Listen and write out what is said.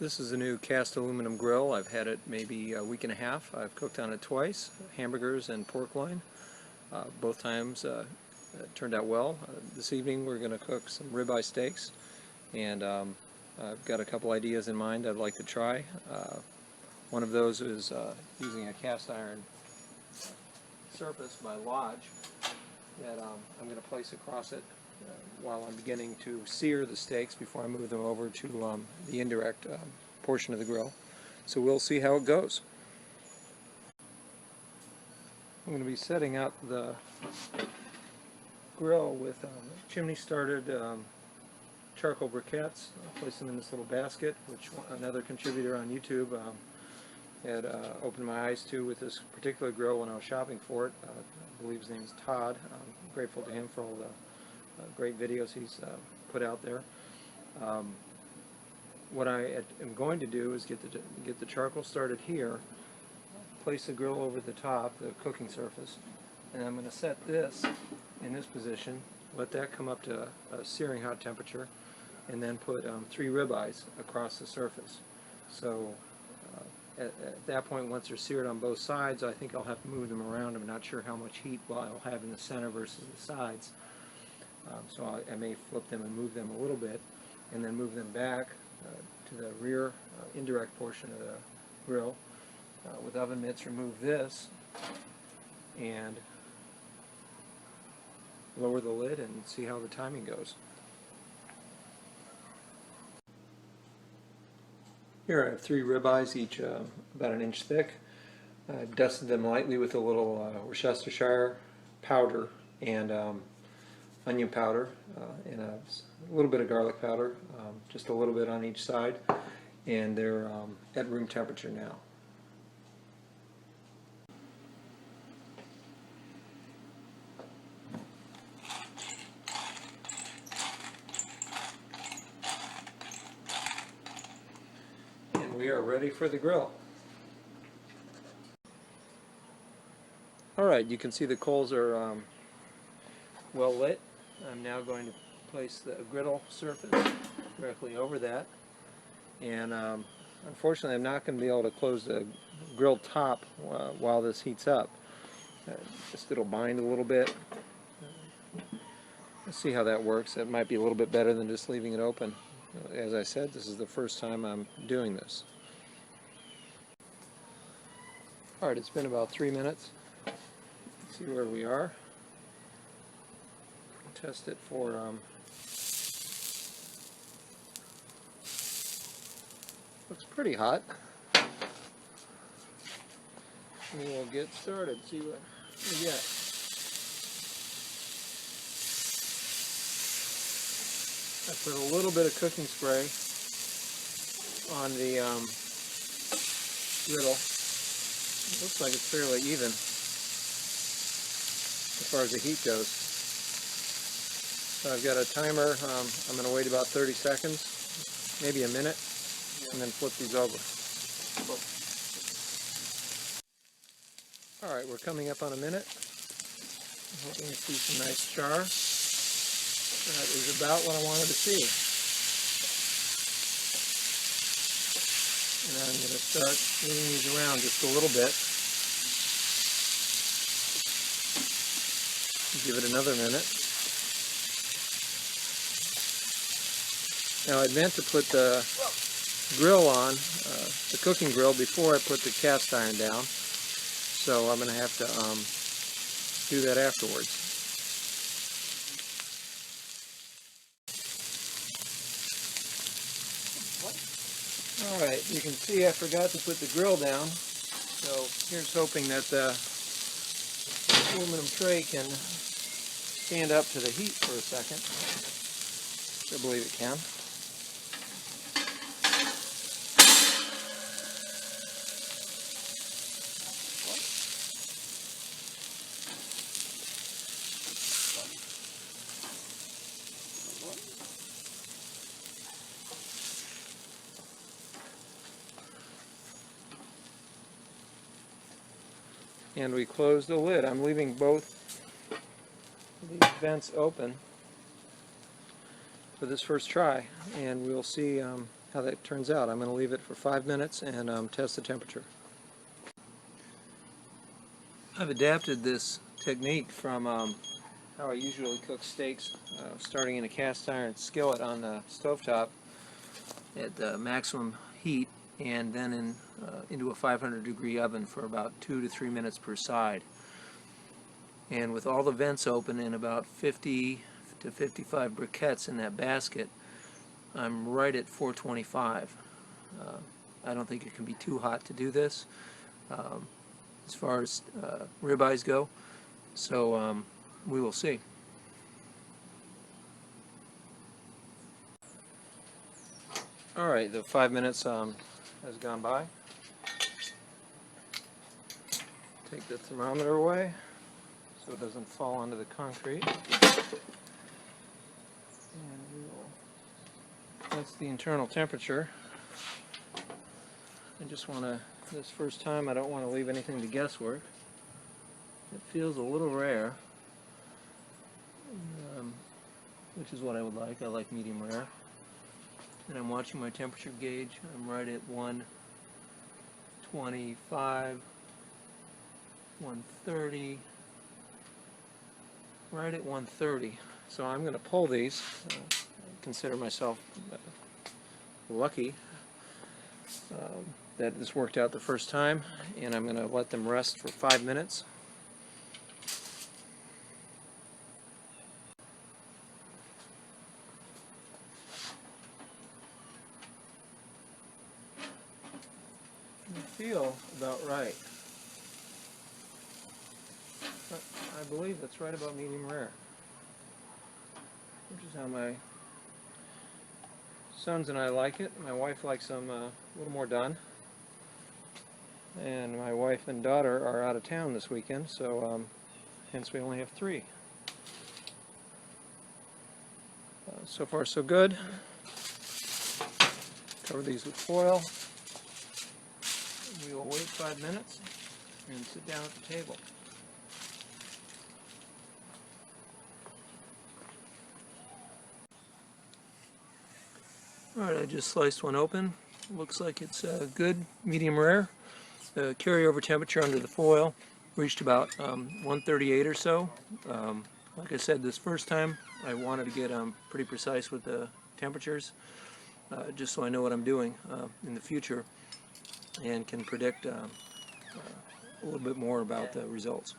This is a new cast aluminum grill. I've had it maybe a week and a half. I've cooked on it twice, hamburgers and pork loin. Both times it turned out well. This evening we're going to cook some ribeye steaks, and I've got a couple ideas in mind I'd like to try. One of those is using a cast iron surface by Lodge that I'm going to place across it while I'm beginning to sear the steaks before I move them over to the indirect portion of the grill. So we'll see how it goes. I'm going to be setting up the grill with chimney started charcoal briquettes. I'll place them in this little basket, which another contributor on YouTube had opened my eyes to with this particular grill when I was shopping for it. I believe his name is Todd. I'm grateful to him for all the great videos he's put out there. What I am going to do is get the charcoal started here, place the grill over the top, the cooking surface, and I'm going to set this in this position, let that come up to a searing hot temperature, and then put 3 ribeyes across the surface. So at that point, once they're seared on both sides, I think I'll have to move them around. I'm not sure how much heat I'll have in the center versus the sides. So I may flip them and move them a little bit, and then move them back to the rear indirect portion of the grill. With oven mitts, remove this and lower the lid and see how the timing goes. Here I have 3 ribeyes, each about an inch thick. I dusted them lightly with a little Worcestershire powder and onion powder and a little bit of garlic powder, just a little bit on each side, and they're at room temperature now. And we are ready for the grill. Alright, you can see the coals are well lit. I'm now going to place the griddle surface directly over that, and unfortunately I'm not going to be able to close the grill top while this heats up. Just it'll bind a little bit. Let's see how that works. It might be a little bit better than just leaving it open. As I said, this is the first time I'm doing this. Alright, it's been about 3 minutes. Let's see where we are. Test it for looks pretty hot. We will get started, see what we get. I put a little bit of cooking spray on the griddle. It looks like it's fairly even as far as the heat goes. So I've got a timer. I'm going to wait about 30 seconds, maybe a minute, and then flip these over. Alright, we're coming up on a minute. I'm hoping to see some nice char. That is about what I wanted to see. And I'm going to start moving these around just a little bit. Give it another minute. Now, I'd meant to put the grill on, the cooking grill, before I put the cast iron down, so I'm going to have to do that afterwards. Alright, you can see I forgot to put the grill down, so here's hoping that the aluminum tray can stand up to the heat for a second. I believe it can. And we close the lid. I'm leaving both these vents open for this first try, and we'll see how that turns out. I'm going to leave it for 5 minutes and test the temperature. I've adapted this technique from how I usually cook steaks, starting in a cast iron skillet on the stovetop at maximum heat, and then into a 500-degree oven for about 2 to 3 minutes per side. And with all the vents open and about 50 to 55 briquettes in that basket, I'm right at 425. I don't think it can be too hot to do this as far as ribeyes go, so we will see. Alright, the 5 minutes has gone by. Take the thermometer away so it doesn't fall onto the concrete. That's the internal temperature. I just want to, this first time, I don't want to leave anything to guesswork. It feels a little rare, which is what I would like. I like medium rare. And I'm watching my temperature gauge. I'm right at 125, 130, right at 130. So I'm going to pull these. I consider myself lucky that this worked out the first time, and I'm going to let them rest for 5 minutes. I feel about right. I believe that's right about medium rare, which is how my sons and I like it. My wife likes them a little more done, and my wife and daughter are out of town this weekend, so hence we only have 3. So far so good. Cover these with foil. We will wait 5 minutes and sit down at the table. Alright, I just sliced one open. Looks like it's good, medium rare. The carryover temperature under the foil reached about 138 or so. Like I said, this first time I wanted to get pretty precise with the temperatures, just so I know what I'm doing in the future and can predict a little bit more about the results.